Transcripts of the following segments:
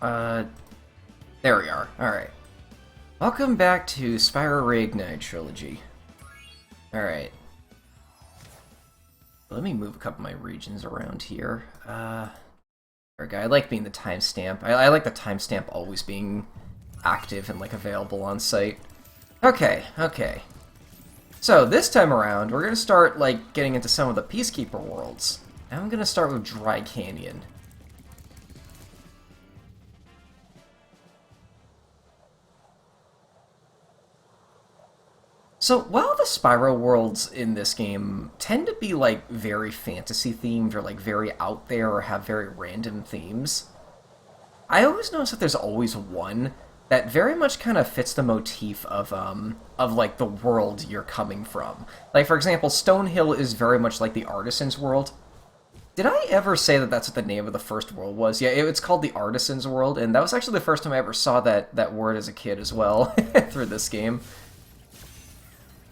There we are. Alright. Welcome back to Spyro Reignited trilogy. Alright. Let me move a couple of my regions around here. There we go. I like being the timestamp. I like the timestamp always being active and, like, available on site. Okay. So, this time around, we're gonna start, like, getting into some of the Peacekeeper worlds. And I'm gonna start with Dry Canyon. So, while the Spyro worlds in this game tend to be, like, very fantasy-themed or, like, very out there or have very random themes, I always notice that there's always one that very much kind of fits the motif of, like, the world you're coming from. Like, for example, Stonehill is very much like the Artisans World. Did I ever say that that's what the name of the first world was? Yeah, it's called the Artisans World, and that was actually the first time I ever saw that word as a kid as well, through this game.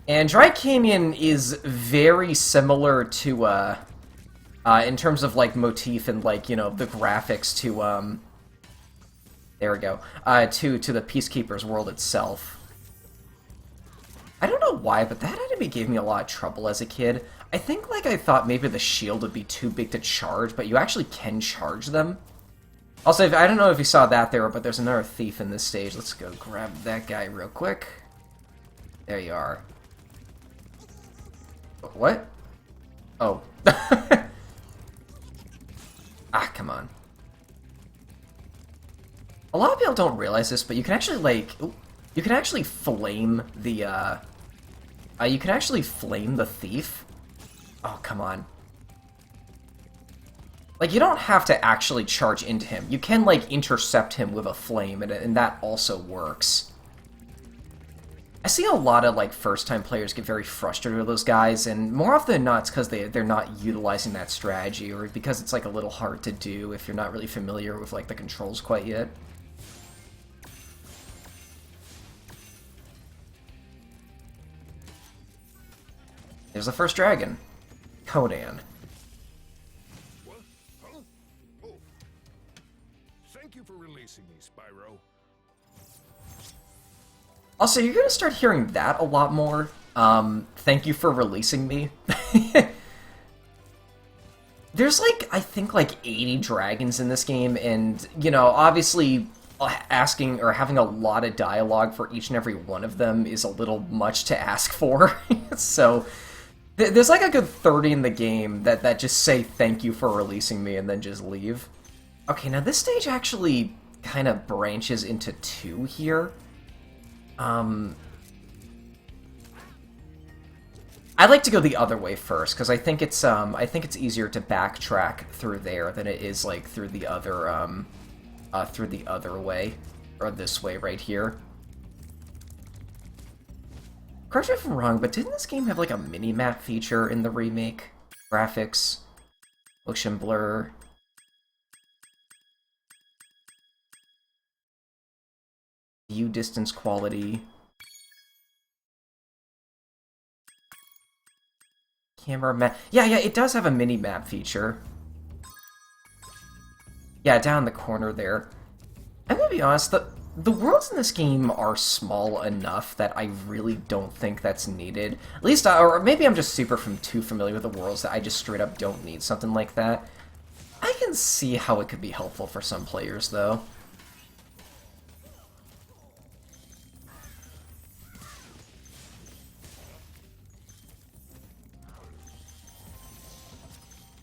And Dry Canyon is very similar to, in terms of, like, motif and, like, you know, the graphics to, there we go, to the Peacekeeper's world itself. I don't know why, but that enemy gave me a lot of trouble as a kid. I think, like, I thought maybe the shield would be too big to charge, but you actually can charge them. Also, I don't know if you saw that there, but there's another thief in this stage. Let's go grab that guy real quick. There you are. What? Oh. Ah, come on. A lot of people don't realize this, but you can actually, like... you can actually flame the, you can actually flame the thief. Oh, come on. Like, you don't have to actually charge into him. You can, like, intercept him with a flame, and that also works. I see a lot of, like, first-time players get very frustrated with those guys, and more often than not, it's because they're not utilizing that strategy, or because it's, like, a little hard to do if you're not really familiar with, like, the controls quite yet. There's the first dragon. Conan. What? Huh? Oh. Thank you for releasing me, Spyro. Also, you're gonna start hearing that a lot more. Thank you for releasing me. There's, like, I think, like, 80 dragons in this game, and, you know, obviously asking or having a lot of dialogue for each and every one of them is a little much to ask for. So, there's, like, a good 30 in the game that just say thank you for releasing me and then just leave. Okay, now this stage actually kind of branches into two here. I like to go the other way first because I think it's easier to backtrack through there than it is, like, through the other way, or this way right here. Correct me if I'm wrong, but didn't this game have, like, a mini-map feature in the remake? Graphics, motion blur. View distance quality. Camera map. Yeah, it does have a mini-map feature. Yeah, down in the corner there. I'm gonna be honest, the worlds in this game are small enough that I really don't think that's needed. At least, or maybe I'm just too familiar with the worlds that I just straight up don't need something like that. I can see how it could be helpful for some players, though.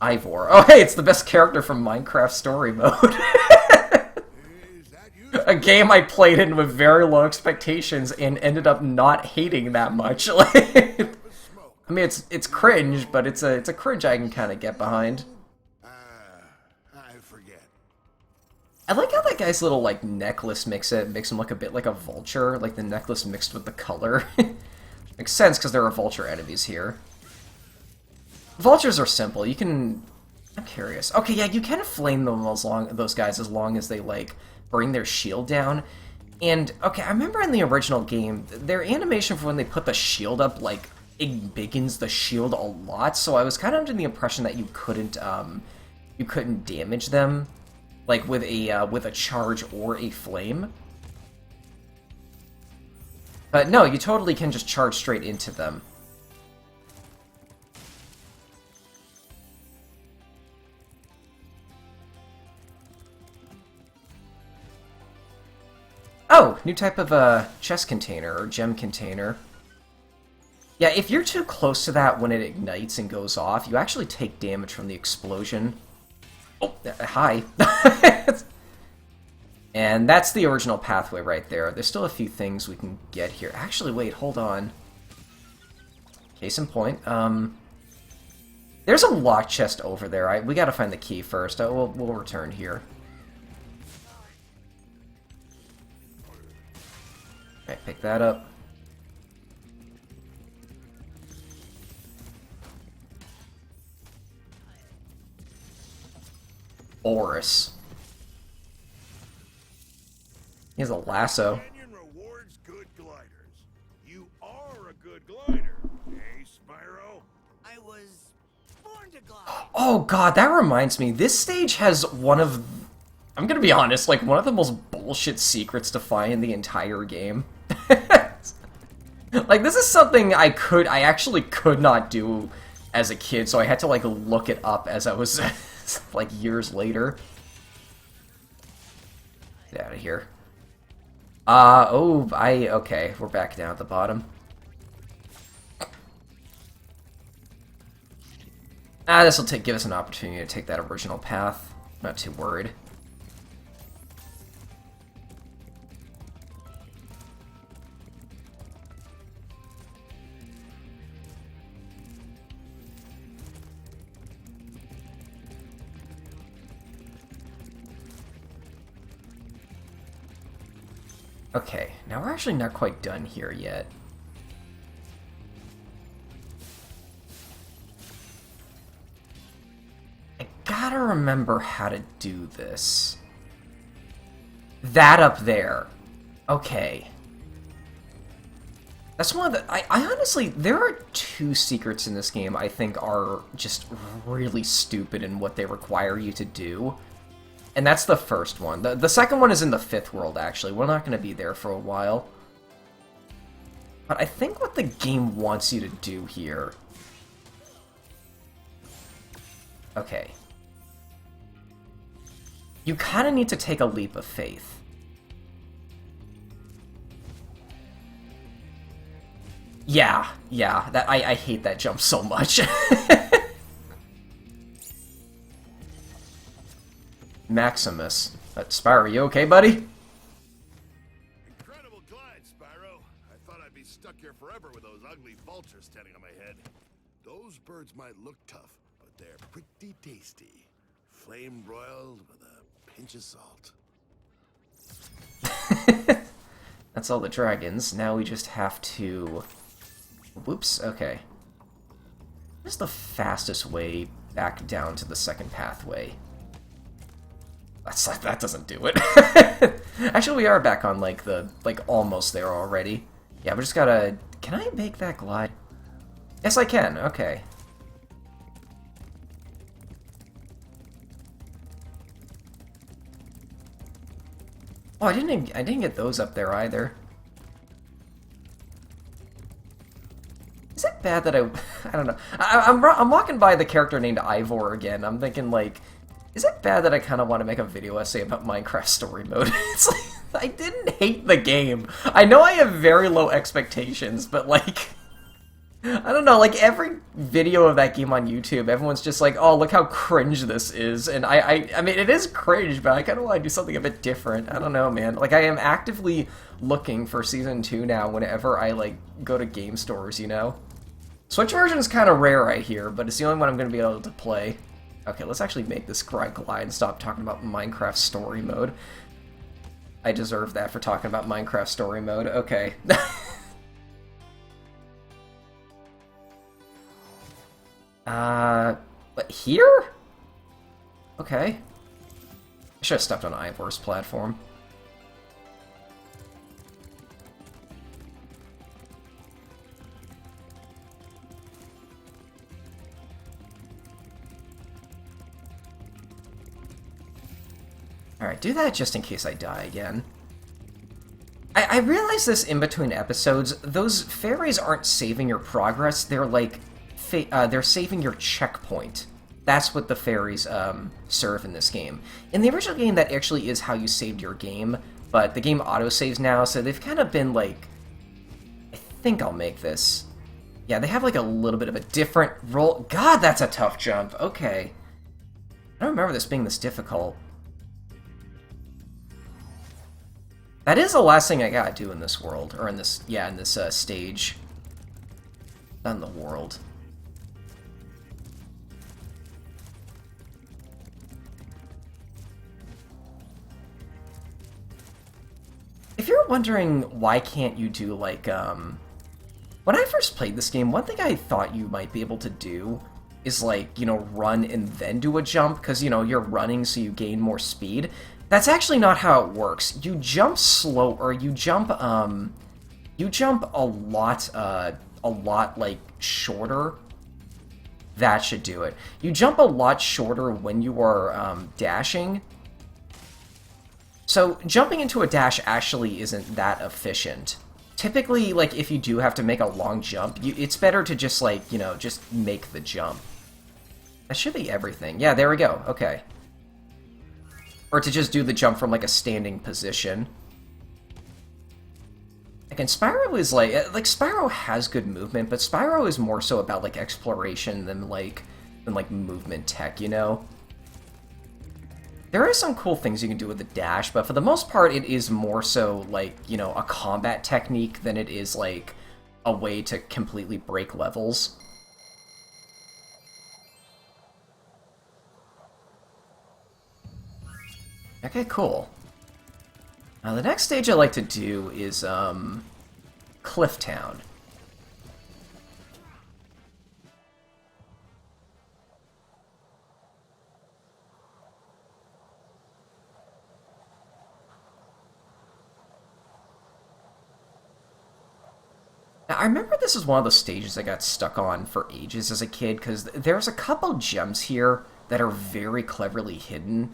Ivor. Oh, hey, it's the best character from Minecraft Story Mode. A game I played in with very low expectations and ended up not hating that much. I mean, it's cringe, but it's a cringe I can kind of get behind. I forget. I like how that guy's little, like, necklace makes him look a bit like a vulture, like the necklace mixed with the color. Makes sense because there are vulture enemies here. Vultures are simple. You can... I'm curious. Okay, yeah, you can flame them those guys as long as they, like, bring their shield down. And, okay, I remember in the original game, their animation for when they put the shield up, like, it biggins the shield a lot, so I was kind of under the impression that you couldn't damage them, like with a charge or a flame. But no, you totally can just charge straight into them. Oh, new type of chest container or gem container. Yeah, if you're too close to that when it ignites and goes off, you actually take damage from the explosion. Oh, hi. And that's the original pathway right there. There's still a few things we can get here. Actually, wait, hold on. Case in point. There's a lock chest over there. We gotta find the key first. We'll return here. Alright, pick that up. Oris. He has a lasso. Canyon rewards good gliders. You are a good glider, hey, Spyro? I was born to glide. Oh god, that reminds me. This stage has one of... I'm gonna be honest, like, one of the most bullshit secrets to find in the entire game. Like, this is something I actually could not do as a kid, so I had to, like, look it up as I was, like, years later. Get out of here. Okay, we're back down at the bottom. This will give us an opportunity to take that original path. Not too worried. Okay, now we're actually not quite done here yet. I gotta remember how to do this. That up there. Okay. That's one of the... I honestly... There are two secrets in this game I think are just really stupid in what they require you to do. And that's the first one. The second one is in the 5th world, actually. We're not going to be there for a while. But I think what the game wants you to do here... Okay. You kind of need to take a leap of faith. Yeah. That I hate that jump so much. Maximus. Spyro, you okay, buddy? Incredible glide, Spyro. I thought I'd be stuck here forever with those ugly vultures standing on my head. Those birds might look tough, but they're pretty tasty. Flame broiled with a pinch of salt. That's all the dragons. Now we just have to... Whoops, okay. What is the fastest way back down to the second pathway? That doesn't do it. Actually, we are back on, like, almost there already. Yeah, we just gotta... Can I make that glide? Yes, I can. Okay. Oh, I didn't get those up there either. Is it bad that I don't know. I'm walking by the character named Ivor again. I'm thinking, like, is it bad that I kind of want to make a video essay about Minecraft story mode? It's like, I didn't hate the game. I know I have very low expectations, but, like, I don't know, like, every video of that game on YouTube, everyone's just like, oh, look how cringe this is, and I mean, it is cringe, but I kind of want to do something a bit different. I don't know, man. Like, I am actively looking for Season 2 now whenever I, like, go to game stores, you know? Switch version is kind of rare right here, but it's the only one I'm going to be able to play. Okay, let's actually make this glide and stop talking about Minecraft story mode. I deserve that for talking about Minecraft story mode. Okay. But here? Okay. I should have stepped on Ivor's platform. do that just in case I die again. I realize this in between episodes. Those fairies aren't saving your progress. They're like, they're saving your checkpoint. That's what the fairies serve in this game. In the original game, that actually is how you saved your game, but the game autosaves now, so they've kind of been like... I think I'll make this. Yeah, they have like a little bit of a different roll. God, that's a tough jump. Okay. I don't remember this being this difficult. That is the last thing I gotta do in this world, or in this, yeah, in this stage. Not in the world. If you're wondering why can't you do, like, when I first played this game, one thing I thought you might be able to do is, like, you know, run and then do a jump, because, you know, you're running so you gain more speed. That's actually not how it works. You jump slow, or you jump a lot, like, shorter. That should do it. You jump a lot shorter when you are, dashing. So, jumping into a dash actually isn't that efficient. Typically, like, if you do have to make a long jump, it's better to just, like, you know, just make the jump. That should be everything. Yeah, there we go. Okay. Or to just do the jump from, like, a standing position. Again, Spyro is, like, Spyro has good movement, but Spyro is more so about, like, exploration than movement tech, you know? There are some cool things you can do with the dash, but for the most part, it is more so, like, you know, a combat technique than it is, like, a way to completely break levels. Okay, cool. Now, the next stage I like to do is, Cliff Town. Now, I remember this is one of the stages I got stuck on for ages as a kid, because there's a couple gems here that are very cleverly hidden.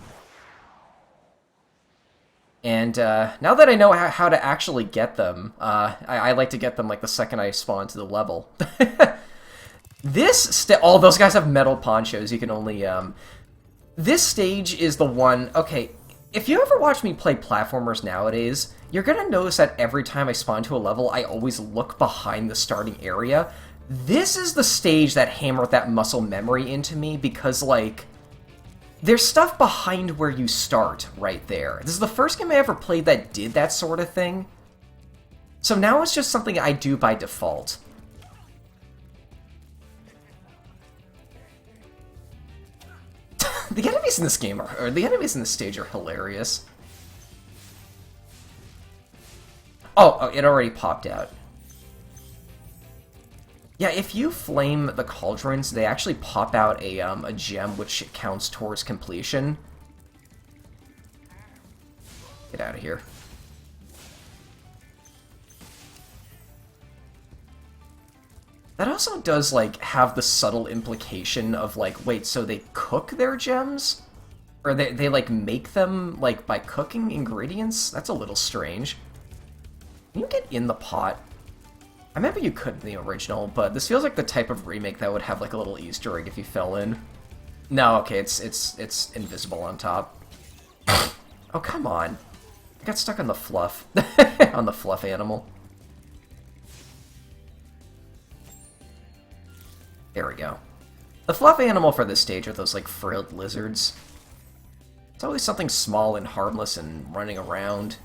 And now that I know how to actually get them, I like to get them like the second I spawn to the level. Oh, those guys have metal ponchos. You can only... This stage is the one... Okay, if you ever watch me play platformers nowadays, you're going to notice that every time I spawn to a level, I always look behind the starting area. This is the stage that hammered that muscle memory into me because, like... There's stuff behind where you start right there. This is the first game I ever played that did that sort of thing. So now it's just something I do by default. The enemies in this game or the enemies in this stage are hilarious. Oh, it already popped out. Yeah, if you flame the cauldrons, they actually pop out a gem which counts towards completion. Get out of here. That also does, like, have the subtle implication of, like, wait, so they cook their gems? Or they like, make them, like, by cooking ingredients? That's a little strange. Can you get in the pot? I remember you could in the original, but this feels like the type of remake that would have, like, a little Easter egg if you fell in. No, okay, it's invisible on top. Oh, come on. I got stuck on the fluff. On the fluff animal. There we go. The fluff animal for this stage are those, like, frilled lizards. It's always something small and harmless and running around.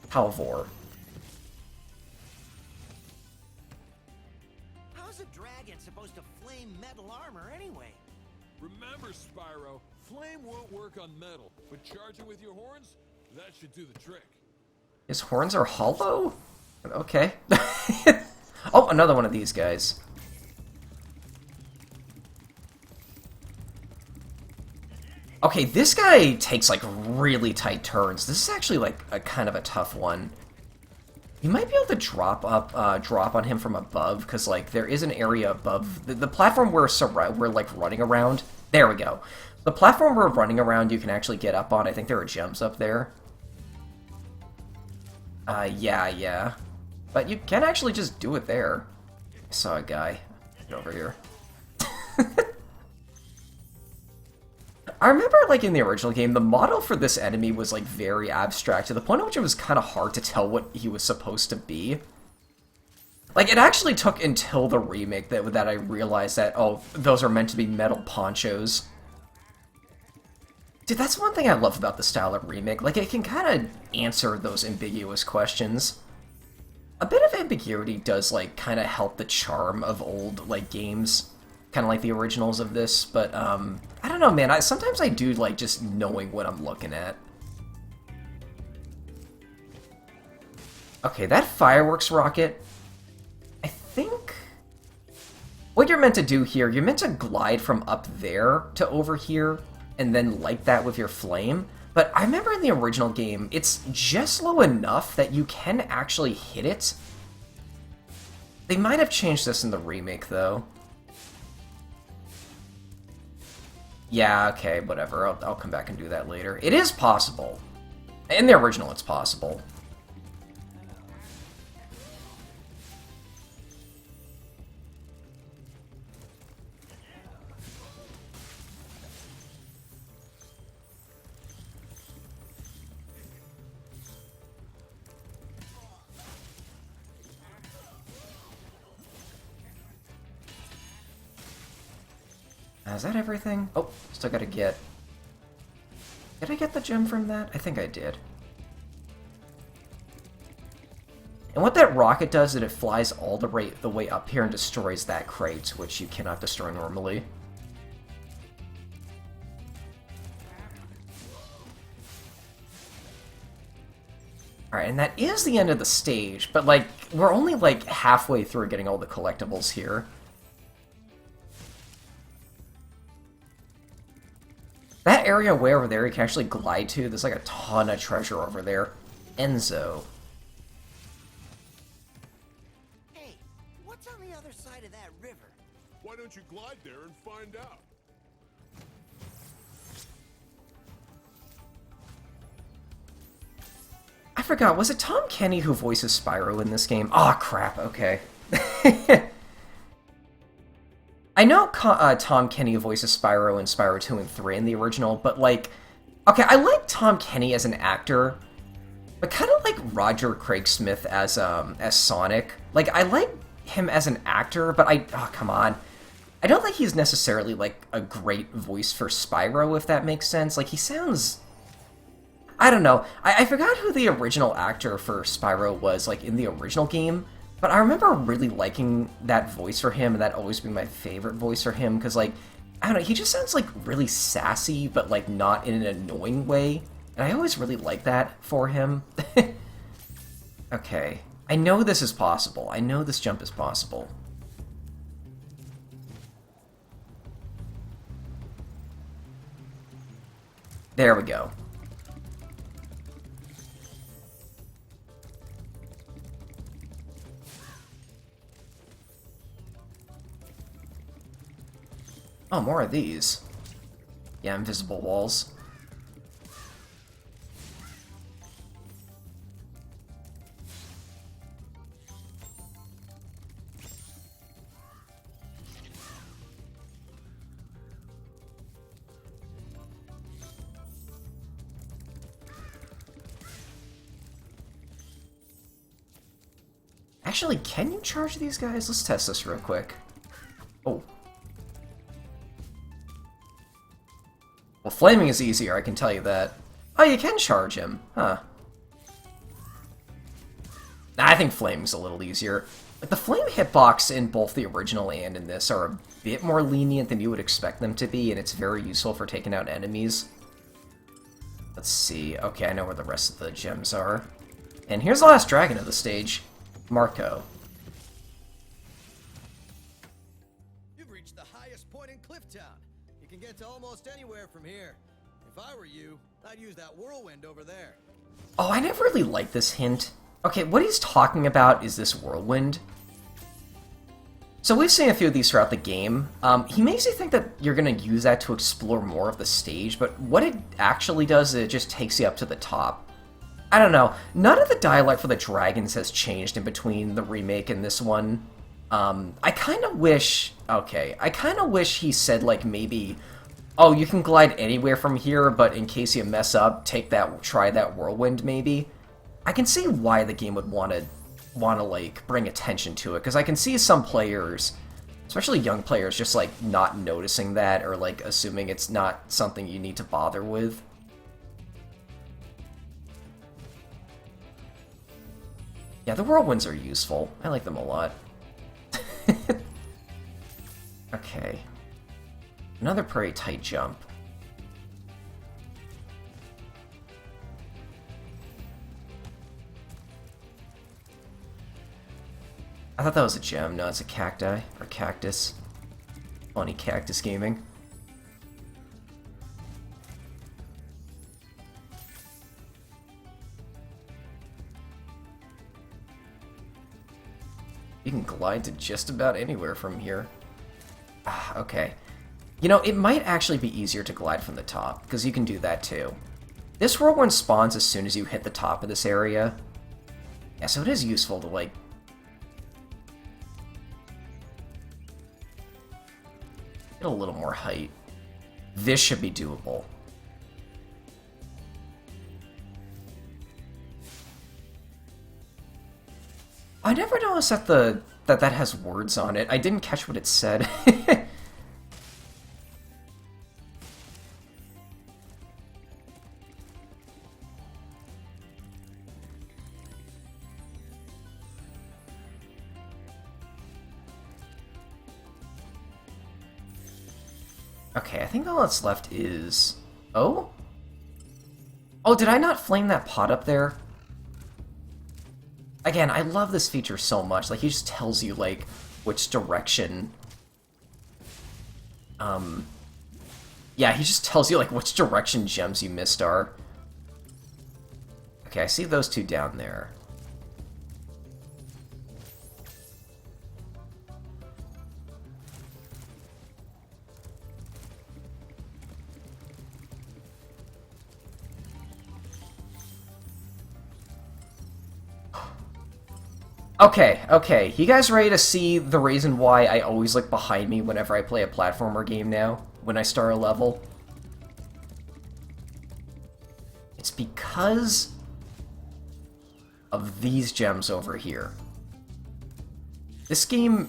Halvor. Supposed to flame metal armor anyway. Remember, Spyro, flame won't work on metal, but charge it with your horns, that should do the trick. His horns are hollow? Okay. Oh, another one of these guys. Okay, this guy takes, like, really tight turns. This is actually, like, a kind of a tough one. You might be able to drop on him from above, because, like, there is an area above the platform we're like, running around. There we go. The platform we're running around you can actually get up on. I think there are gems up there. Yeah. But you can actually just do it there. I saw a guy. Get over here. I remember, like, in the original game, the model for this enemy was, like, very abstract, to the point at which it was kind of hard to tell what he was supposed to be. Like, it actually took until the remake that I realized that, oh, those are meant to be metal ponchos. Dude, that's one thing I love about the style of remake. Like, it can kind of answer those ambiguous questions. A bit of ambiguity does, like, kind of help the charm of old, like, games. Kind of like the originals of this, but, I don't know, man. Sometimes I do like just knowing what I'm looking at. Okay, that fireworks rocket, I think what you're meant to do here, you're meant to glide from up there to over here, and then light that with your flame. But I remember in the original game, it's just low enough that you can actually hit it. They might have changed this in the remake, though. Yeah, okay, whatever. I'll come back and do that later. It is possible. In the original, it's possible. Is that everything? Oh, still gotta get... Did I get the gem from that? I think I did. And what that rocket does is it flies all the way up here and destroys that crate, which you cannot destroy normally. Alright, and that is the end of the stage, but, like, we're only, like, halfway through getting all the collectibles here. That area way over there you can actually glide to, there's like a ton of treasure over there. Enzo. Hey, what's on the other side of that river? Why don't you glide there and find out? I forgot, was it Tom Kenny who voices Spyro in this game? Aw, crap, okay. I know Tom Kenny voices Spyro in Spyro 2 and 3 in the original, but, like... Okay, I like Tom Kenny as an actor, but kind of like Roger Craig Smith as Sonic. Like, I like him as an actor, but oh, come on. I don't think he's necessarily, like, a great voice for Spyro, if that makes sense. Like, he sounds... I don't know. I forgot who the original actor for Spyro was, like, in the original game, but I remember really liking that voice for him, and that always been my favorite voice for him, because, like, I don't know, he just sounds, like, really sassy, but, like, not in an annoying way, and I always really like that for him. Okay. I know this is possible. I know this jump is possible. There we go. Oh, more of these. Yeah, invisible walls. Actually, can you charge these guys? Let's test this real quick. Oh. Well, flaming is easier, I can tell you that. Oh, you can charge him. Huh. Nah, I think flaming's a little easier. Like, the flame hitbox in both the original and in this are a bit more lenient than you would expect them to be, and it's very useful for taking out enemies. Let's see. Okay, I know where the rest of the gems are. And here's the last dragon of the stage. Marco. You've reached the highest point in Clifftown. You can get to almost anywhere from here. If I were you, I'd use that whirlwind over there. Oh, I never really liked this hint. Okay, what he's talking about is this whirlwind. So we've seen a few of these throughout the game. He makes you think that you're going to use that to explore more of the stage, but what it actually does is it just takes you up to the top. I don't know. None of the dialogue for the dragons has changed in between the remake and this one. I kind of wish... Okay, I kind of wish he said, like, maybe... Oh, you can glide anywhere from here, but in case you mess up, try that whirlwind, maybe. I can see why the game would want to like bring attention to it, because I can see some players, especially young players, just like not noticing that or like assuming it's not something you need to bother with. Yeah, the whirlwinds are useful. I like them a lot. Okay. Another pretty tight jump. I thought that was a gem. No, it's a cacti. Or cactus. Funny cactus gaming. You can glide to just about anywhere from here. Ah, okay. You know, it might actually be easier to glide from the top, because you can do that too. This whirlwind spawns as soon as you hit the top of this area. Yeah, so it is useful to, like, a little more height. This should be doable. I never noticed that that has words on it. I didn't catch what it said. Okay, I think all that's left is... Oh? Oh, did I not flame that pot up there? Again, I love this feature so much. Like, he just tells you, like, which direction... Yeah, he just tells you, like, which direction gems you missed are. Okay, I see those two down there. Okay. You guys ready to see the reason why I always look behind me whenever I play a platformer game now, when I start a level? It's because of these gems over here. This game,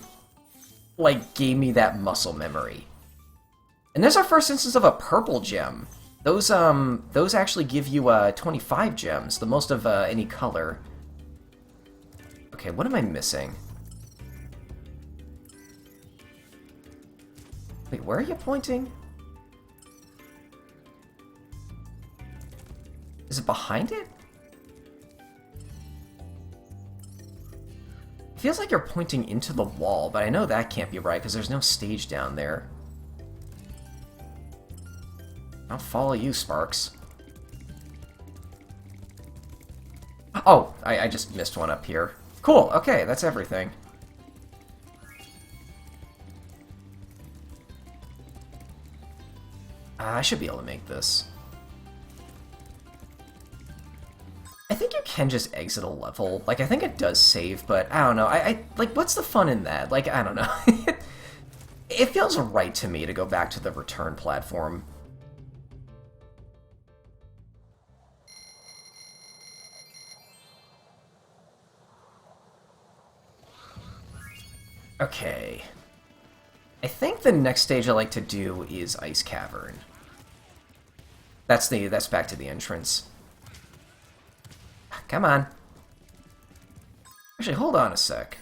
like, gave me that muscle memory. And there's our first instance of a purple gem. Those actually give you 25 gems, the most of any color. Okay, what am I missing? Wait, where are you pointing? Is it behind it? It feels like you're pointing into the wall, but I know that can't be right because there's no stage down there. I'll follow you, Sparks. Oh, I just missed one up here. Cool, okay, that's everything. I should be able to make this. I think you can just exit a level. Like, I think it does save, but I don't know. Like, what's the fun in that? Like, I don't know. It feels right to me to go back to the return platform. Okay. I think the next stage I like to do is Ice Cavern. That's back to the entrance. Come on. Actually, hold on a sec.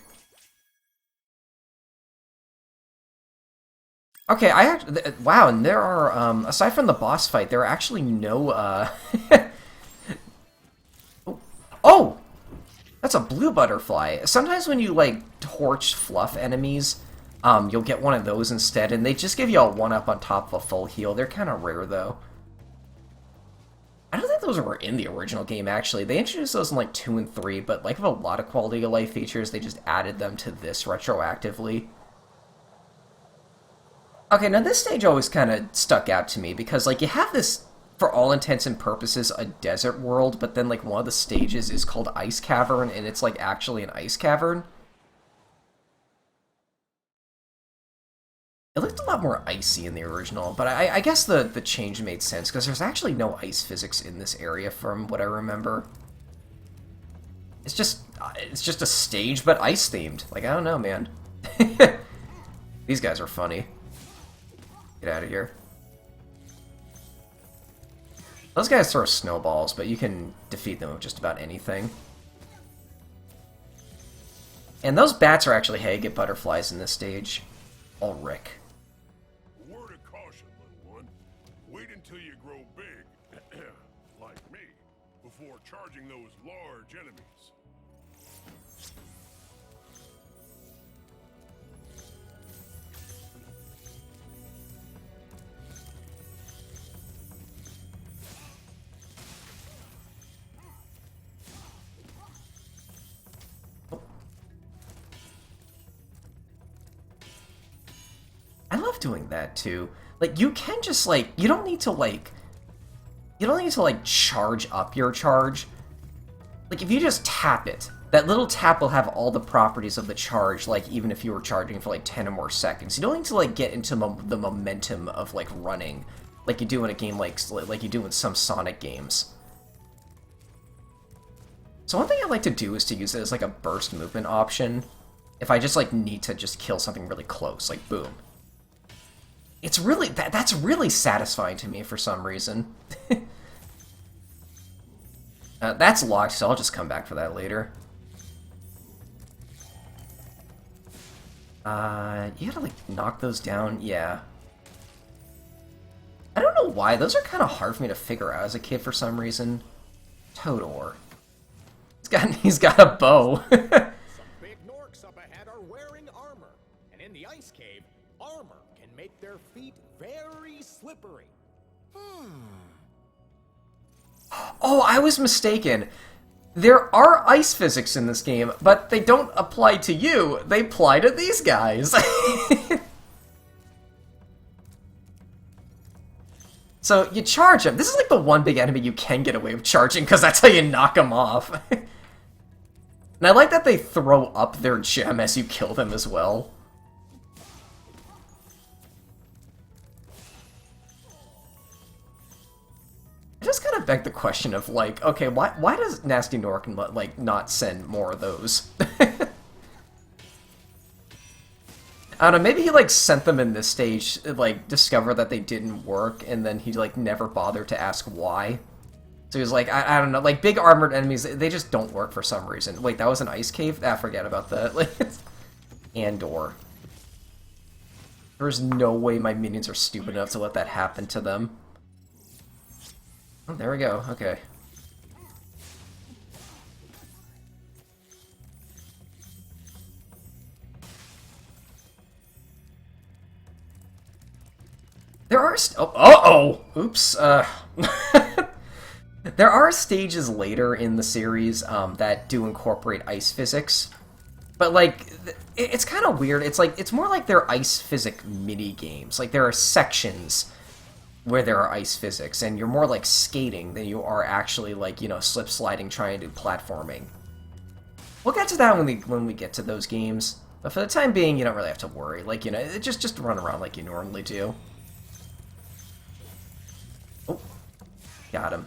Okay, wow, and there are, aside from the boss fight, there are actually no, Oh! That's a blue butterfly. Sometimes when you, like, torch fluff enemies, you'll get one of those instead, and they just give you a 1-up on top of a full heal. They're kind of rare, though. I don't think those were in the original game, actually. They introduced those in, like, 2 and 3, but, like, with a lot of quality of life features, they just added them to this retroactively. Okay, now this stage always kind of stuck out to me because, like, you have this, for all intents and purposes, a desert world, but then, like, one of the stages is called Ice Cavern, and it's, like, actually an ice cavern. It looked a lot more icy in the original, but I guess the change made sense, because there's actually no ice physics in this area from what I remember. It's just a stage, but ice-themed. Like, I don't know, man. These guys are funny. Get out of here. Those guys throw snowballs, but you can defeat them with just about anything. And those bats are actually how you get butterflies in this stage. Ulrich. A word of caution, little one. Wait until you grow big, like me, before charging those large enemies. I love doing that too. Like, you can just, like, you don't need to charge up your charge. Like, if you just tap it, that little tap will have all the properties of the charge, like, even if you were charging for, like, 10 or more seconds. You don't need to, like, get into the momentum of, like, running, like you do in a game like you do in some Sonic games. So one thing I like to do is to use it as, like, a burst movement option. If I just, like, need to just kill something really close, like, boom. It's really, that's really satisfying to me for some reason. That's locked, so I'll just come back for that later. You gotta, like, knock those down? Yeah. I don't know why, those are kind of hard for me to figure out as a kid for some reason. Todor. He's got a bow. Some big Norks up ahead are wearing armor, and in the ice cave, armor can make their feet very slippery. Oh, I was mistaken. There are ice physics in this game, but they don't apply to you. They apply to these guys. So you charge him. This is like the one big enemy you can get away with charging, because that's how you knock him off. And I like that they throw up their gem as you kill them as well. It just kind of begged the question of, like, okay, why does Nasty Nork, like, not send more of those? I don't know, maybe he, like, sent them in this stage, like, discovered that they didn't work, and then he, like, never bothered to ask why. So he was like, I don't know, like, big armored enemies, they just don't work for some reason. Wait, that was an ice cave? Ah, forget about that. Like, Andor. There's no way my minions are stupid enough to let that happen to them. Oh, there we go, okay. There are oops. There are stages later in the series that do incorporate ice physics, but like it's kind of weird. It's like it's more like they're ice physic mini games. Like there are sections where there are ice physics, and you're more like skating than you are actually like, you know, slip sliding, trying to do platforming. We'll get to that when we get to those games, but for the time being, you don't really have to worry. Like, you know, just run around like you normally do. Oh, got him.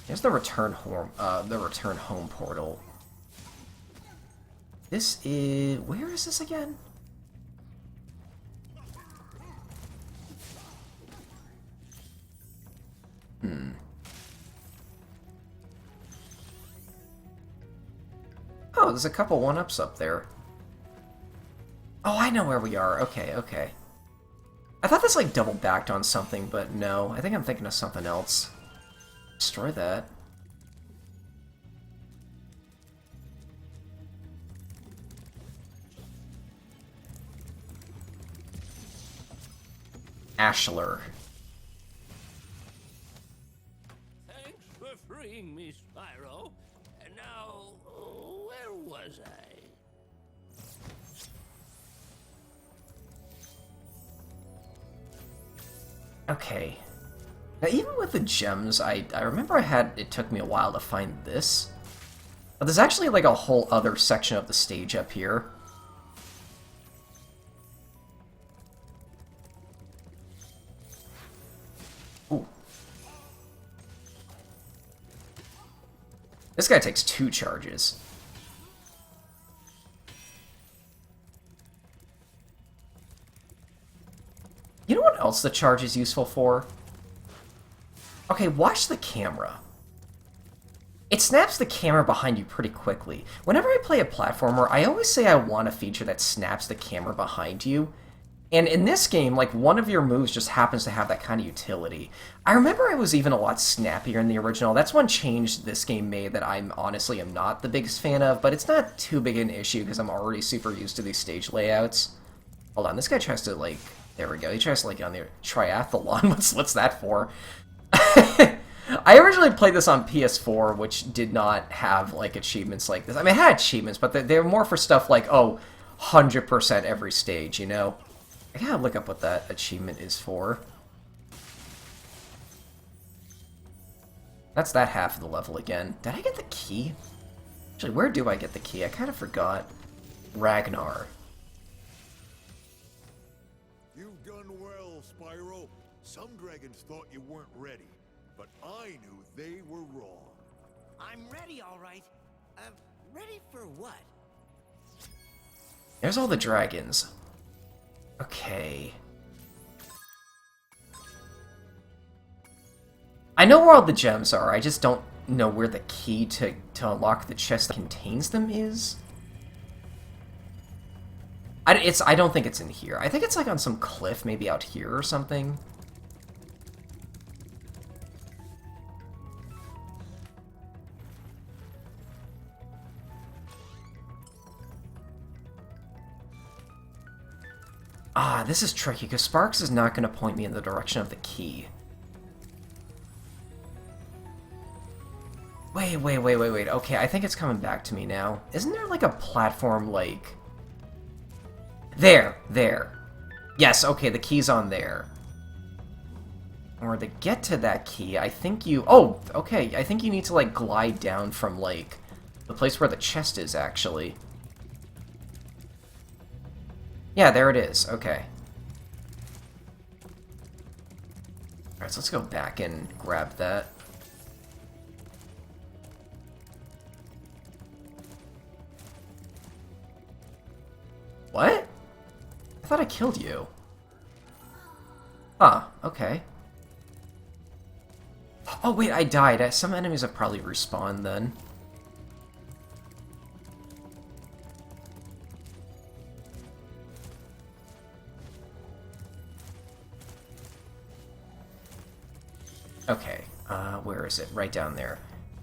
Here's the return home portal. This is, where is this again? Oh, there's a couple one-ups up there. Oh, I know where we are. Okay, okay. I thought this, like, double-backed on something, but no. I think I'm thinking of something else. Destroy that. Ashler. Thanks for freeing me, Spyro. And now, where was I? Okay. Now, even with the gems, I remember it took me a while to find this. But there's actually like a whole other section of the stage up here. Ooh. This guy takes 2 charges. You know what else the charge is useful for? Okay, watch the camera. It snaps the camera behind you pretty quickly. Whenever I play a platformer, I always say I want a feature that snaps the camera behind you. And in this game, like, one of your moves just happens to have that kind of utility. I remember it was even a lot snappier in the original. That's one change this game made that I honestly am not the biggest fan of, but it's not too big an issue because I'm already super used to these stage layouts. Hold on, this guy tries to, like... There we go. He tries to, like, on the triathlon. What's that for? I originally played this on PS4, which did not have, like, achievements like this. I mean, it had achievements, but they're more for stuff like, oh, 100% every stage, you know? I gotta look up what that achievement is for. That's that half of the level again. Did I get the key? Actually, where do I get the key? I kind of forgot. Ragnar. You've done well, Spyro. Some dragons thought you weren't ready, but I knew they were wrong. I'm ready, all right. Ready for what? There's all the dragons. Okay. I know where all the gems are, I just don't know where the key to unlock the chest that contains them is. I don't think it's in here. I think it's like on some cliff, maybe out here or something. Ah, this is tricky, because Sparks is not going to point me in the direction of the key. Wait. Okay, I think it's coming back to me now. Isn't there, like, a platform, like... There. Yes, okay, the key's on there. Or to get to that key, I think you... Oh, okay, I think you need to, like, glide down from, like, the place where the chest is, actually. Yeah, there it is. Okay. Alright, so let's go back and grab that. What? I thought I killed you. Huh, okay. Oh, wait, I died. Some enemies have probably respawned then. Okay, where is it? Right down there.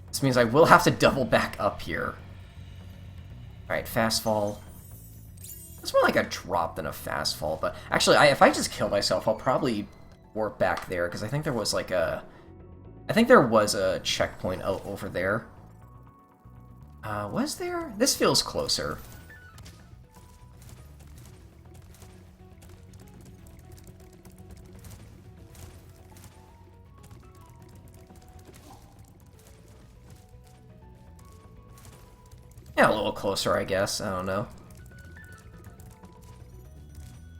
This means I will have to double back up here. Alright, fast fall. It's more like a drop than a fast fall, but actually, if I just kill myself, I'll probably warp back there, because I think there was like a... I think there was a checkpoint over there. Was there? This feels closer. Yeah, a little closer, I guess. I don't know.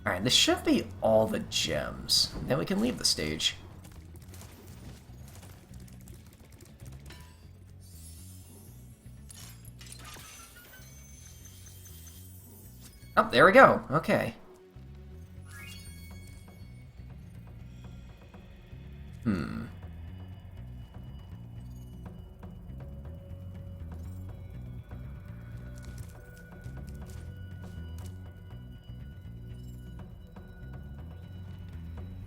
Alright, this should be all the gems. Then we can leave the stage. Oh, there we go. Okay.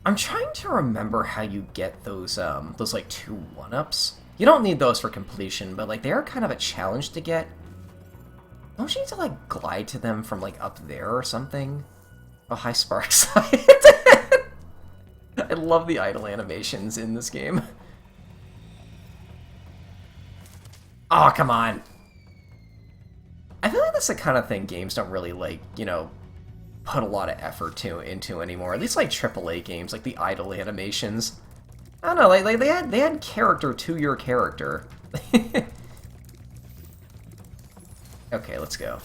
I'm trying to remember how you get those like 2 1-ups. You don't need those for completion, but like they are kind of a challenge to get. Don't you need to like glide to them from like up there or something? Oh, hi Sparks. I love the idle animations in this game. Oh, come on. I feel like that's the kind of thing games don't really like, you know, put a lot of effort into anymore. At least like AAA games, like the idle animations. I don't know, like they had character to your character. Okay, let's go.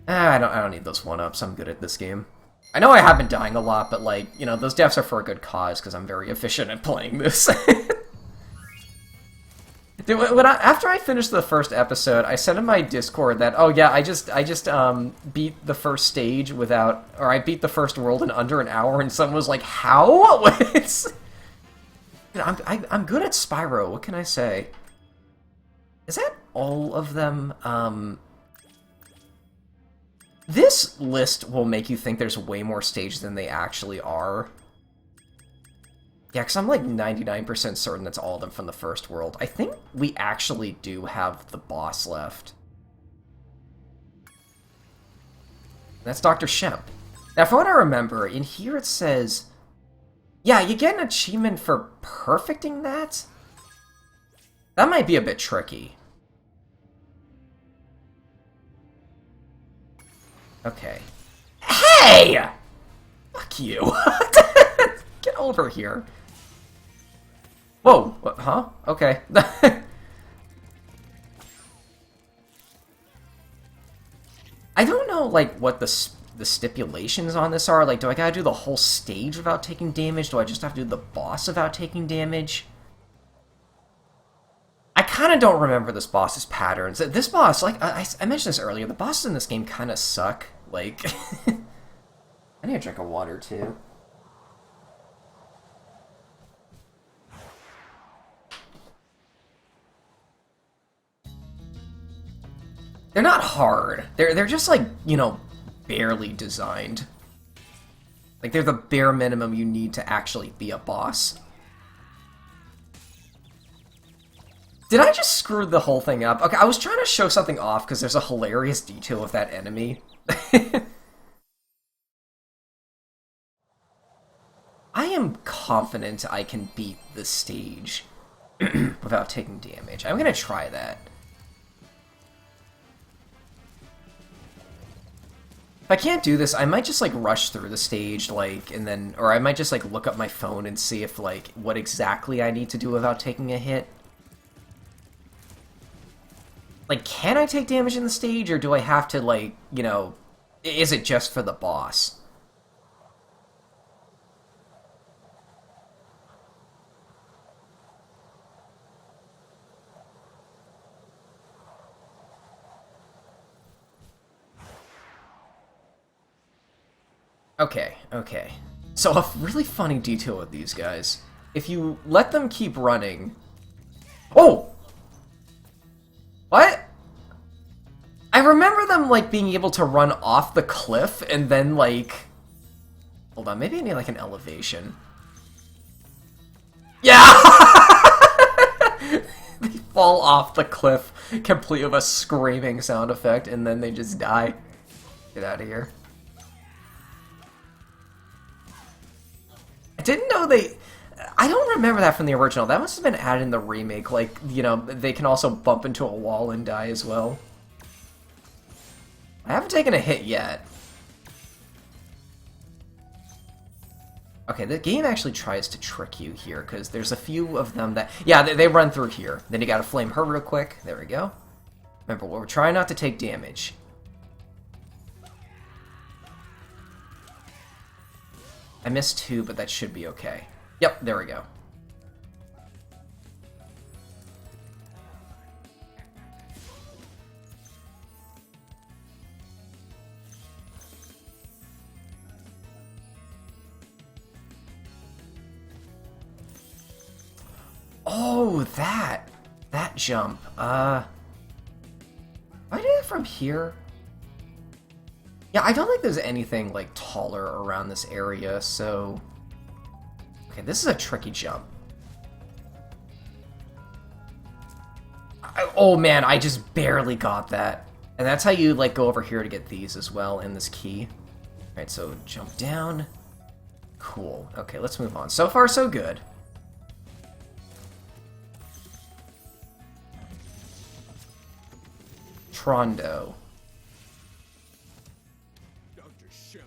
I don't need those 1-ups. I'm good at this game. I know I have been dying a lot, but like, you know, those deaths are for a good cause because I'm very efficient at playing this. Dude, after I finished the first episode, I said in my Discord that, oh yeah, I just beat the first stage without, or I beat the first world in under an hour, and someone was like, how? I'm good at Spyro. What can I say? Is that all of them? This list will make you think there's way more stages than they actually are. Yeah, because I'm like 99% certain that's all of them from the first world. I think we actually do have the boss left. That's Dr. Shemp. Now, from what I remember, in here it says... Yeah, you get an achievement for perfecting that? That might be a bit tricky. Okay. Hey! Fuck you. Get over here. Whoa! What, huh? Okay. I don't know, like, what the stipulations on this are. Like, do I gotta do the whole stage without taking damage? Do I just have to do the boss without taking damage? I kind of don't remember this boss's patterns. This boss, like, I mentioned this earlier, the bosses in this game kind of suck. Like, I need a drink of water, too. They're not hard. They're just, like, you know, barely designed. Like, they're the bare minimum you need to actually be a boss. Did I just screw the whole thing up? Okay, I was trying to show something off because there's a hilarious detail of that enemy. I am confident I can beat this stage without taking damage. I'm gonna try that. If I can't do this, I might just, like, rush through the stage, like, and then... Or I might just, like, look up my phone and see if, like, what exactly I need to do without taking a hit. Like, can I take damage in the stage, or do I have to, like, you know... Is it just for the boss? Okay, okay. So a really funny detail with these guys. If you let them keep running... Oh! What? I remember them, like, being able to run off the cliff and then, like... Hold on, maybe I need, like, an elevation. Yeah! They fall off the cliff, complete with a screaming sound effect, and then they just die. Get out of here. I didn't know they... I don't remember that from the original. That must have been added in the remake. Like, you know, they can also bump into a wall and die as well. I haven't taken a hit yet. Okay, the game actually tries to trick you here, because there's a few of them that... Yeah, they run through here. Then you gotta flame her real quick. There we go. Remember, we're trying not to take damage. I missed 2, but that should be okay. Yep, there we go. Oh, that jump. I did it from here. Yeah, I don't think there's anything, like, taller around this area, so... Okay, this is a tricky jump. Oh, man, I just barely got that. And that's how you, like, go over here to get these as well in this key. Alright, so jump down. Cool. Okay, let's move on. So far, so good. Trondo. Dr. Shemp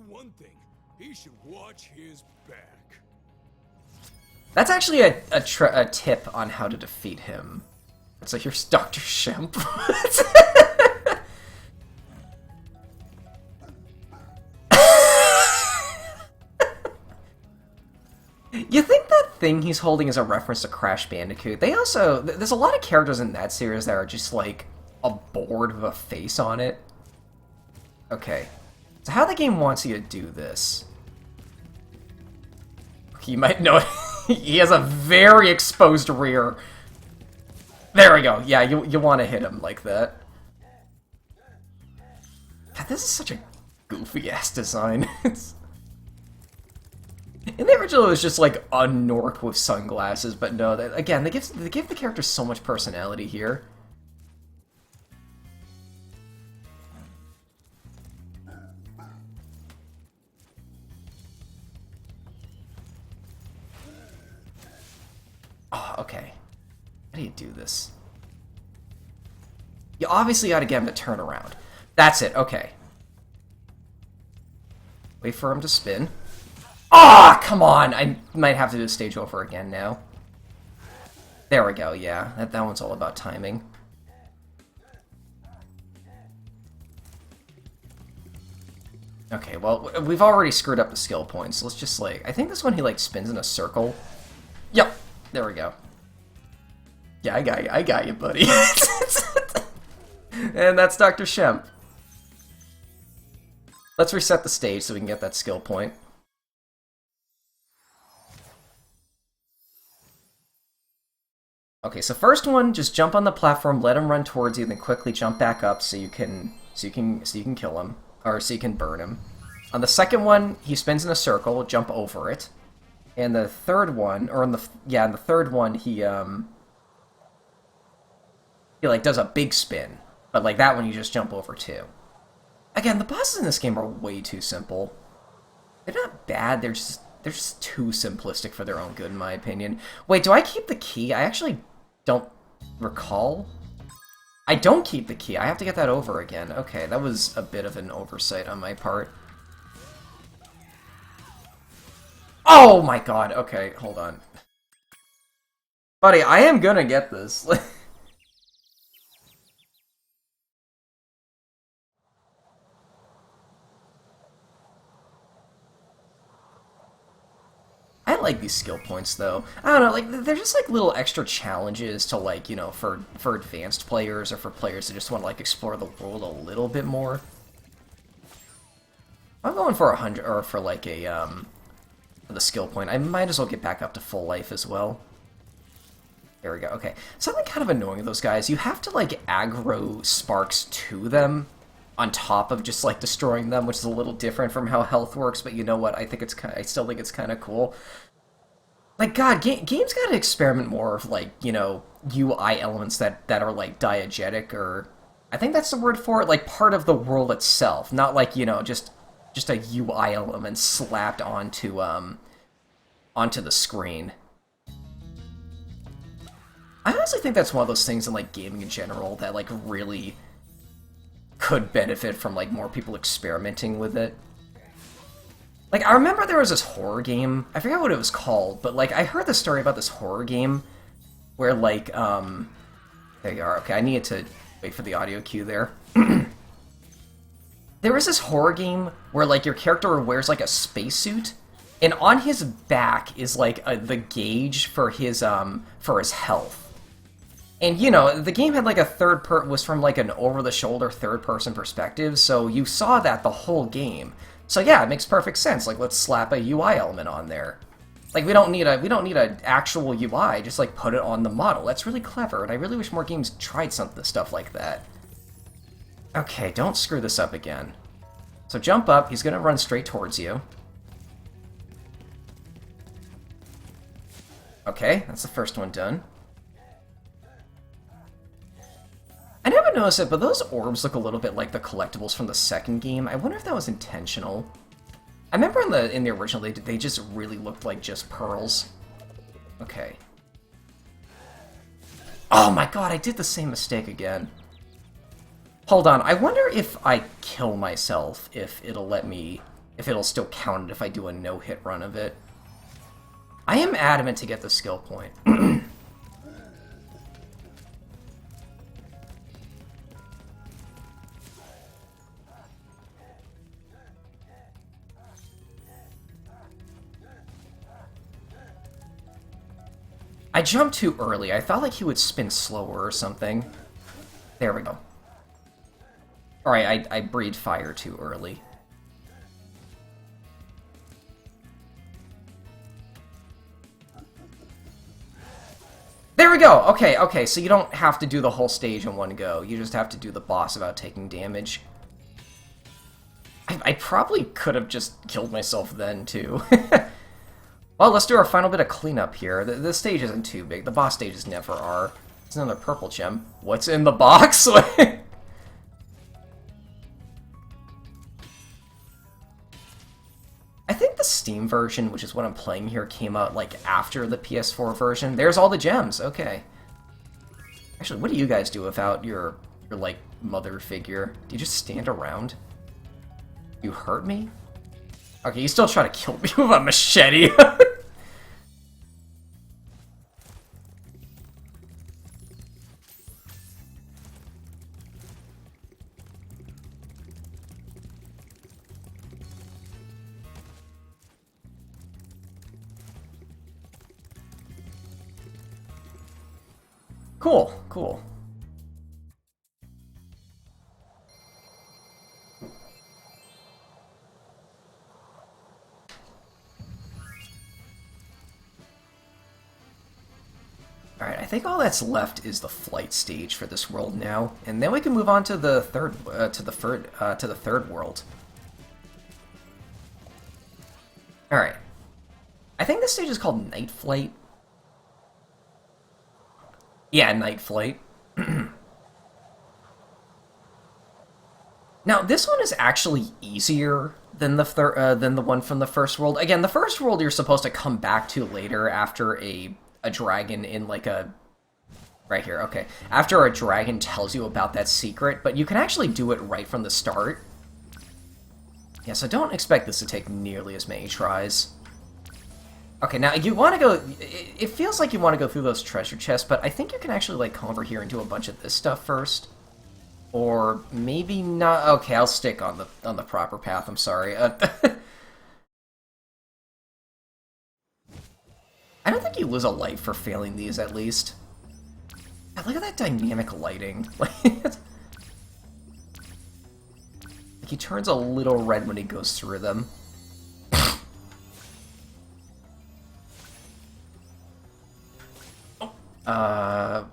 one thing. He should watch his back. That's actually a tip on how to defeat him. It's like, here's Dr. Shemp. You think that thing he's holding is a reference to Crash Bandicoot? They also... There's a lot of characters in that series that are just, like, a board with a face on it. Okay. So how the game wants you to do this... You might know he has a very exposed rear. There we go. Yeah, you want to hit him like that. God, this is such a goofy-ass design. In the original, it was just like a Nork with sunglasses, but no, again, they give the character so much personality here. Oh, okay. How do you do this? You obviously got to get him to turn around. That's it, okay. Wait for him to spin. Ah, come on! I might have to do the stage over again now. There we go, yeah. That one's all about timing. Okay, well, we've already screwed up the skill points. Let's just, like... I think this one he, like, spins in a circle. Yep! There we go. Yeah, I got you, buddy. And that's Dr. Shemp. Let's reset the stage so we can get that skill point. Okay, so first one, just jump on the platform, let him run towards you, then quickly jump back up so you can kill him, or so you can burn him. On the second one, he spins in a circle, jump over it. And the third one, or in the third one, he like does a big spin, but like that one you just jump over too. Again, the bosses in this game are way too simple. They're not bad, they're just too simplistic for their own good, in my opinion. Wait, do I keep the key? I actually don't recall. I don't keep the key. I have to get that over again. Okay, that was a bit of an oversight on my part. Oh my god, okay, hold on. Buddy, I am gonna get this. I like these skill points, though. I don't know, like, they're just, like, little extra challenges to, like, you know, for advanced players or for players that just want to, like, explore the world a little bit more. I'm going for 100, or for, like, for the skill point. I might as well get back up to full life as well. There we go, okay. Something kind of annoying with those guys, you have to, like, aggro sparks to them on top of just, like, destroying them, which is a little different from how health works, but you know what, I still think it's kind of cool. Like, God, games gotta experiment more with, like, you know, UI elements that are, like, diegetic, or... I think that's the word for it, like, part of the world itself, not, like, you know, just a UI element slapped onto the screen. I honestly think that's one of those things in, like, gaming in general that, like, really could benefit from, like, more people experimenting with it. Like, I remember there was this horror game, I forget what it was called, but, like, I heard the story about this horror game where, like, there you are, okay, I needed to wait for the audio cue there. There was this horror game where, like, your character wears, like, a spacesuit, and on his back is, like, the gauge for his health. And, you know, the game had, like, was from, like, an over-the-shoulder third-person perspective, so you saw that the whole game. So, yeah, it makes perfect sense. Like, let's slap a UI element on there. Like, we don't need an actual UI, just, like, put it on the model. That's really clever, and I really wish more games tried stuff like that. Okay, don't screw this up again. So jump up, he's gonna run straight towards you. Okay, that's the first one done. I never noticed it, but those orbs look a little bit like the collectibles from the second game. I wonder if that was intentional. I remember in the original, they just really looked like just pearls. Okay. Oh my god, I did the same mistake again. Hold on, I wonder if I kill myself, if it'll let me if it'll still count it if I do a no-hit run of it. I am adamant to get the skill point. I jumped too early. I thought like he would spin slower or something. There we go. Alright, I breathed fire too early. There we go! Okay, okay, so you don't have to do the whole stage in one go. You just have to do the boss without taking damage. I probably could have just killed myself then, too. Well, let's do our final bit of cleanup here. This stage isn't too big. The boss stages never are. It's another purple gem. What's in the box? I think the Steam version, which is what I'm playing here, came out, like, after the PS4 version. There's all the gems. Okay. Actually, what do you guys do without your like, mother figure? Do you just stand around? You hurt me? Okay, you still try to kill me with a machete. Cool, cool. Alright, I think all that's left is the flight stage for this world now, and then we can move on to the third world. Alright. I think this stage is called Night Flight. Yeah, Night Flight. Now, this one is actually easier than the one from the first world. Again, the first world you're supposed to come back to later after a dragon in like a... Right here, okay. After a dragon tells you about that secret, but you can actually do it right from the start. Yeah, so don't expect this to take nearly as many tries. Okay, now you want to go... It feels like you want to go through those treasure chests, but I think you can actually like come over here and do a bunch of this stuff first. Or maybe not... Okay, I'll stick on the proper path, I'm sorry. I don't think you lose a life for failing these, at least. God, look at that dynamic lighting. Like, he turns a little red when he goes through them. I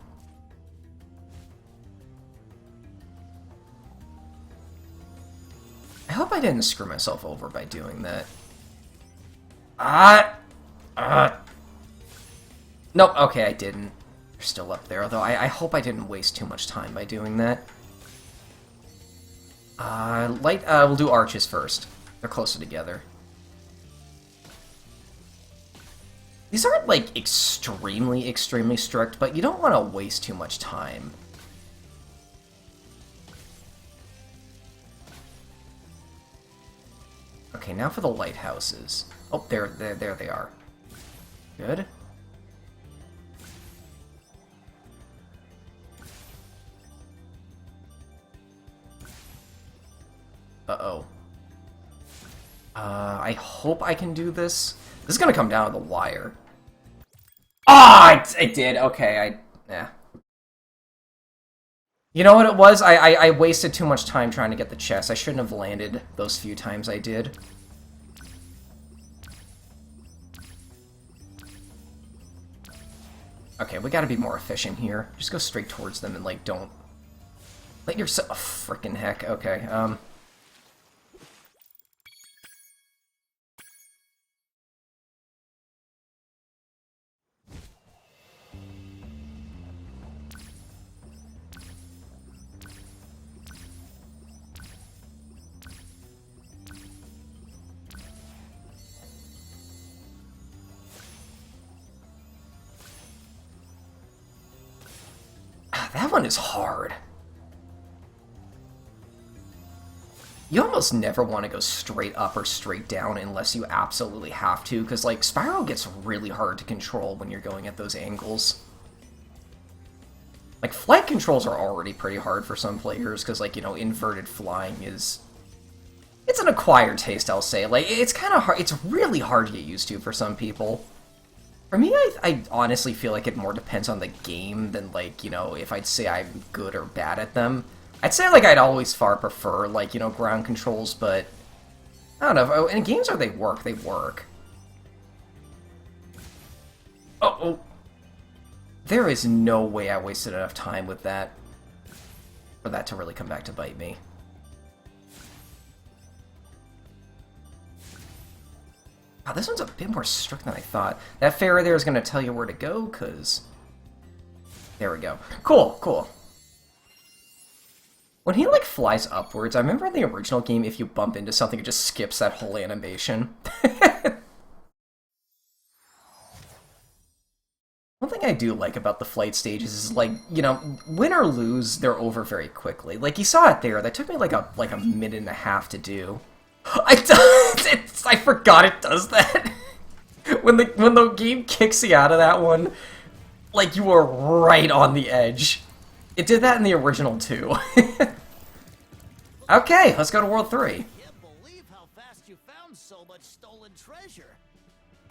hope I didn't screw myself over by doing that. Nope, okay, I didn't. They're still up there, although I hope I didn't waste too much time by doing that. We'll do arches first. They're closer together. These aren't, like, extremely, extremely strict, but you don't want to waste too much time. Okay, now for the lighthouses. Oh, there they are. Good. Uh-oh. I hope I can do this. This is gonna come down to the wire. Ah, I did. Okay, yeah. You know what it was? I wasted too much time trying to get the chest. I shouldn't have landed those few times I did. Okay, we gotta be more efficient here. Just go straight towards them and, like, don't... Let yourself... Oh, frickin' heck. Okay, That one is hard. You almost never want to go straight up or straight down unless you absolutely have to, because, like, Spyro gets really hard to control when you're going at those angles. Like, flight controls are already pretty hard for some players, because, like, you know, inverted flying is... It's an acquired taste, I'll say. Like, it's kind of hard, it's really hard to get used to for some people. For me, I honestly feel like it more depends on the game than, like, you know, if I'd say I'm good or bad at them. I'd say, like, I'd always far prefer, like, you know, ground controls, but... I don't know, in games where they work, they work. Oh. There is no way I wasted enough time with that for that to really come back to bite me. Wow, this one's a bit more strict than I thought. That fairy there is going to tell you where to go, because... There we go. Cool, cool. When he, like, flies upwards, I remember in the original game, if you bump into something, it just skips that whole animation. One thing I do like about the flight stages is, like, you know, win or lose, they're over very quickly. Like, you saw it there. That took me, like a minute and a half to do. I forgot it does that. When the game kicks you out of that one, like, you are right on the edge. It did that in the original, too. Okay, let's go to World 3. Can't believe how fast you found so much stolen treasure.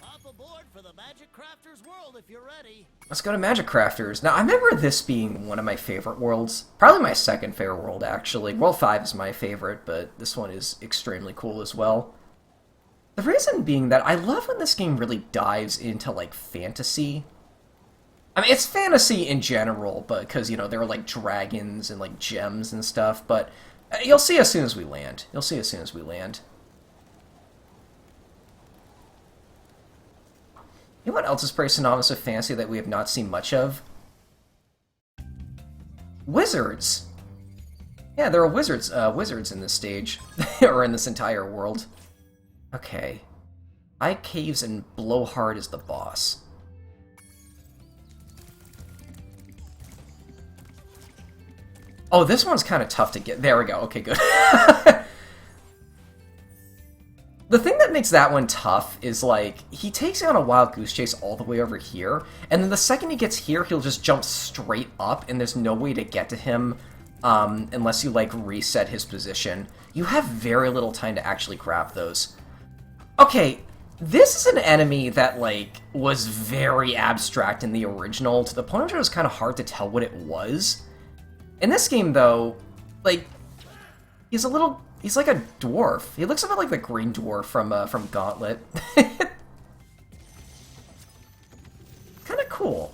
Hop aboard for the Magic Crafters World if you're ready. Let's go to Magic Crafters. Now, I remember this being one of my favorite worlds. Probably my second favorite world, actually. World 5 is my favorite, but this one is extremely cool as well. The reason being that I love when this game really dives into, like, fantasy. I mean, it's fantasy in general, but because, you know, there are, like, dragons and, like, gems and stuff, but you'll see as soon as we land. You'll see as soon as we land. You know what else is pretty synonymous with fantasy that we have not seen much of? Wizards! Yeah, there are wizards in this stage. Or in this entire world. Okay. Eye Caves and Blowhard is the boss. Oh, this one's kind of tough to get. There we go. Okay, good. The thing that makes that one tough is, like, he takes you on a wild goose chase all the way over here, and then the second he gets here, he'll just jump straight up, and there's no way to get to him unless you, like, reset his position. You have very little time to actually grab those. Okay, this is an enemy that, like, was very abstract in the original, to the point where it was kind of hard to tell what it was. In this game, though, like, he's like a dwarf. He looks a bit like the green dwarf from Gauntlet. Kind of cool.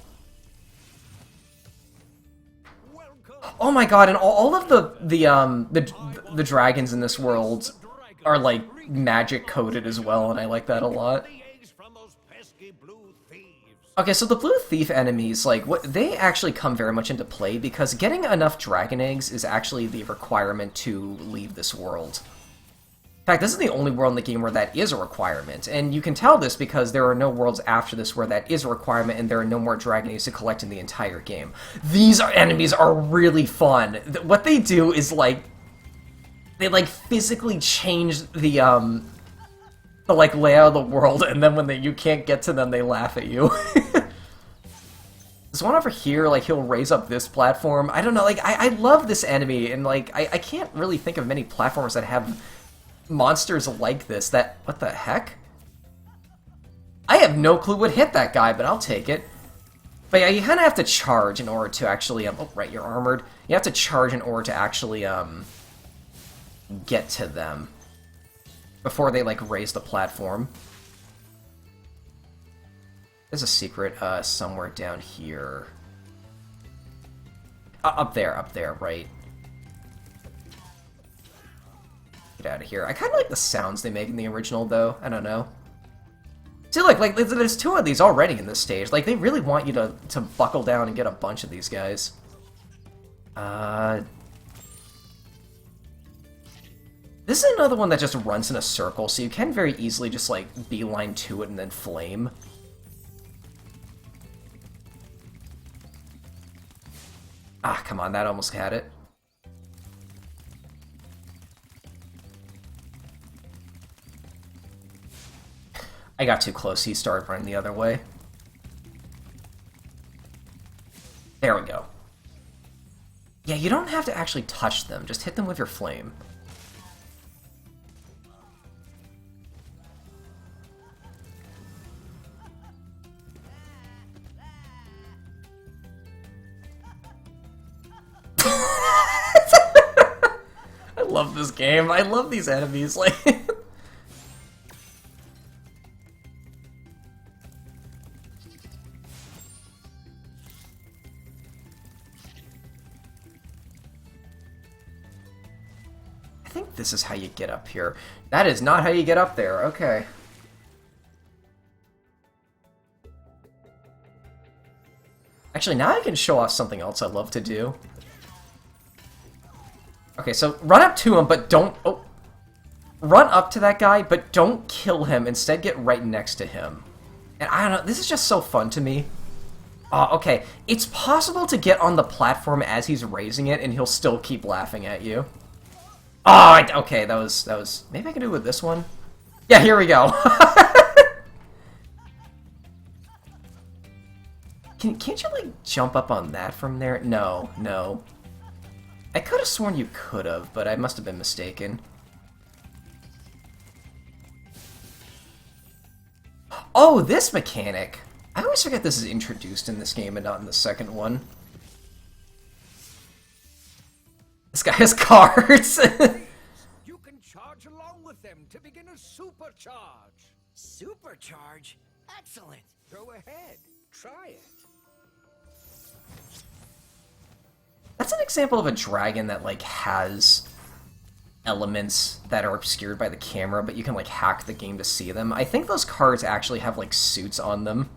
Oh my god! And all of the dragons in this world are, like, magic coded as well, and I like that a lot. Okay, so the blue thief enemies, like, they actually come very much into play because getting enough dragon eggs is actually the requirement to leave this world. In fact, this is the only world in the game where that is a requirement, and you can tell this because there are no worlds after this where that is a requirement, and there are no more dragon eggs to collect in the entire game. These enemies are really fun. What they do is, like, they, like, physically change the like, layout of the world, and then when you can't get to them, they laugh at you. This one over here, like, he'll raise up this platform. I don't know, like, I love this enemy, and, like, I can't really think of many platformers that have monsters like this that... What the heck? I have no clue what hit that guy, but I'll take it. But yeah, you kind of have to charge in order to actually... oh, right, you're armored. You have to charge in order to actually, get to them before they, like, raise the platform. There's a secret somewhere down here. Up there, right. Get out of here. I kind of like the sounds they make in the original, though. I don't know. See, look, like, there's two of these already in this stage. Like, they really want you to buckle down and get a bunch of these guys. This is another one that just runs in a circle, so you can very easily just, like, beeline to it and then flame. Ah, come on, that almost had it. I got too close, he started running the other way. There we go. Yeah, you don't have to actually touch them, just hit them with your flame. I love this game. I love these enemies. Like, I think this is how you get up here. That is not how you get up there. Okay. Actually, now I can show off something else I love to do. Okay, so run up to him, but don't... Oh. Run up to that guy, but don't kill him. Instead, get right next to him. And I don't know, this is just so fun to me. Okay, it's possible to get on the platform as he's raising it, and he'll still keep laughing at you. Oh, okay, that was... Maybe I can do it with this one? Yeah, here we go. Can't you, like, jump up on that from there? No, no. I could have sworn you could have, but I must have been mistaken. Oh, this mechanic! I always forget this is introduced in this game and not in the second one. This guy has cards! You can charge along with them to begin a supercharge. Supercharge? Excellent. Go ahead, try it. That's an example of a dragon that, like, has elements that are obscured by the camera, but you can, like, hack the game to see them. I think those cards actually have, like, suits on them.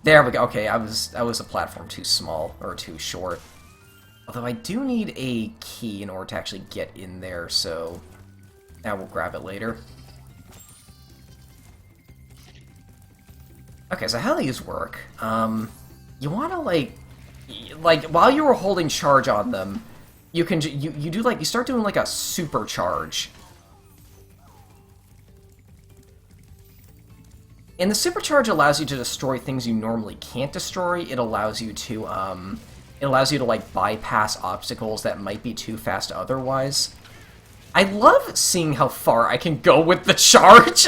There we go. Okay, I was a platform too small, or too short. Although I do need a key in order to actually get in there, so now we'll grab it later. Okay, so how these work? You want to, like, while you were holding charge on them, you can you do, like, you start doing, like, a supercharge. And the supercharge allows you to destroy things you normally can't destroy. It allows you to like bypass obstacles that might be too fast otherwise. I love seeing how far I can go with the charge.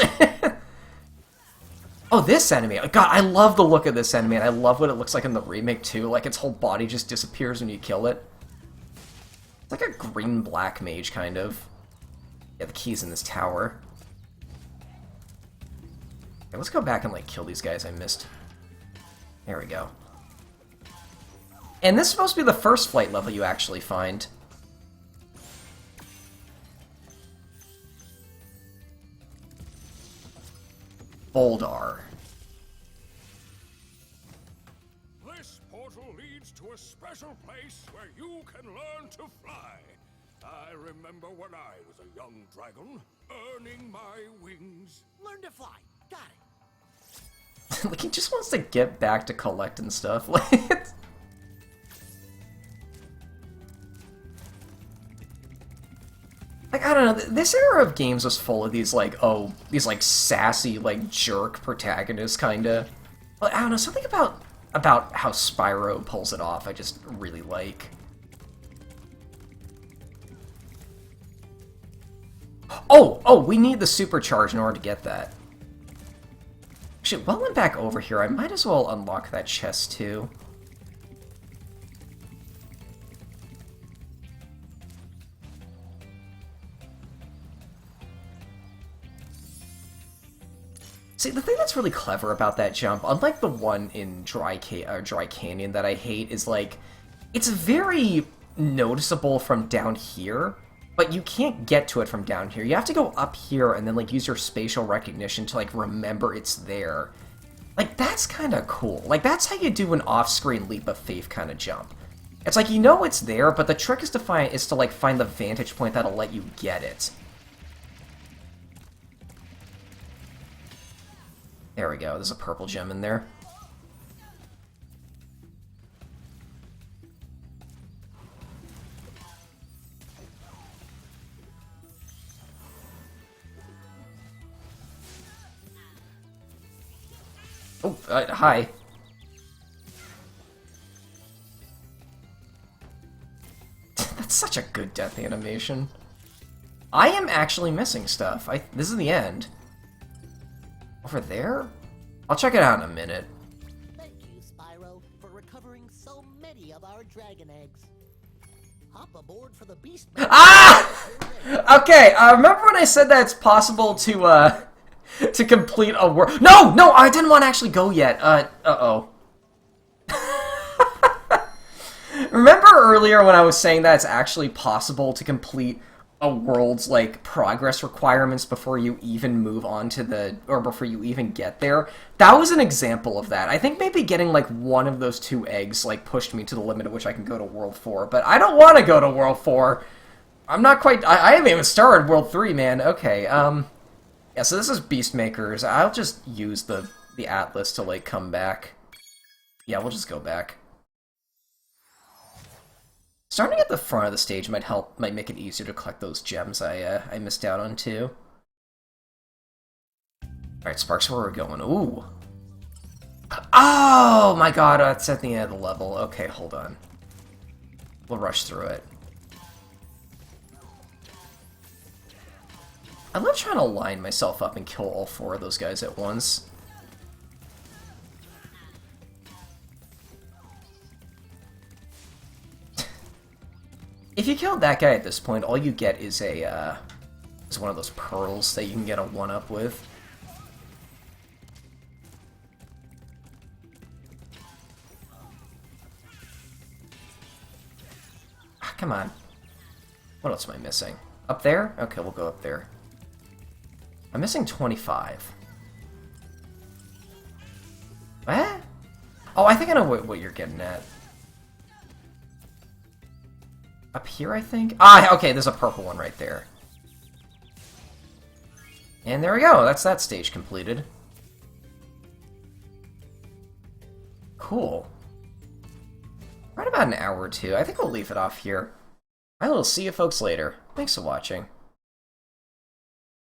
Oh, this enemy. God, I love the look of this enemy, and I love what it looks like in the remake, too. Like, its whole body just disappears when you kill it. It's like a green-black mage, kind of. Yeah, the key's in this tower. Okay, let's go back and, like, kill these guys I missed. There we go. And this is supposed to be the first flight level you actually find. Boldar. This portal leads to a special place where you can learn to fly. I remember when I was a young dragon, earning my wings. Learn to fly. Got it. Like, he just wants to get back to collecting stuff. Like, I don't know, this era of games was full of these, like, these, like, sassy, like, jerk protagonists, kinda. But I don't know, something about how Spyro pulls it off I just really like. Oh, we need the supercharge in order to get that. Actually, while I'm back over here, I might as well unlock that chest, too. See, the thing that's really clever about that jump, unlike the one in Dry Canyon that I hate, is, like, it's very noticeable from down here, but you can't get to it from down here. You have to go up here and then, like, use your spatial recognition to, like, remember it's there. Like, that's kind of cool. Like, that's how you do an off-screen leap of faith kind of jump. It's like, you know it's there, but the trick is to find the vantage point that'll let you get it. There we go, there's a purple gem in there. Oh, hi. That's such a good death animation. I am actually missing stuff. This is the end. Over there? I'll check it out in a minute. Thank you, Spyro, for recovering so many of our dragon eggs. Hop aboard for the beast. Ah! Okay, remember when I said that it's possible to complete a world? No, no, I didn't want to actually go yet. Uh-oh. Remember earlier when I was saying that it's actually possible to complete a world's, like, progress requirements before you even move on to or before you even get there? That was an example of that. I think maybe getting, like, one of those 2 eggs, like, pushed me to the limit at which I can go to World 4, but I don't want to go to World 4. I'm not quite... I haven't even started World 3, man. Okay, yeah, so this is Beastmakers. I'll just use the Atlas to, like, come back. Yeah, we'll just go back. Starting at the front of the stage might make it easier to collect those gems I missed out on too. Alright, Sparks, where we're going? Ooh! Oh my god, that's at the end of the level. Okay, hold on. We'll rush through it. I love trying to line myself up and kill all 4 of those guys at once. If you killed that guy at this point, all you get is is one of those pearls that you can get a 1-up with. Ah, come on. What else am I missing? Up there? Okay, we'll go up there. I'm missing 25. What? Oh, I think I know what you're getting at. Up here, I think? Ah, okay, there's a purple one right there. And there we go, that's that stage completed. Cool. Right about an hour or two. I think we'll leave it off here. I will see you folks later. Thanks for watching.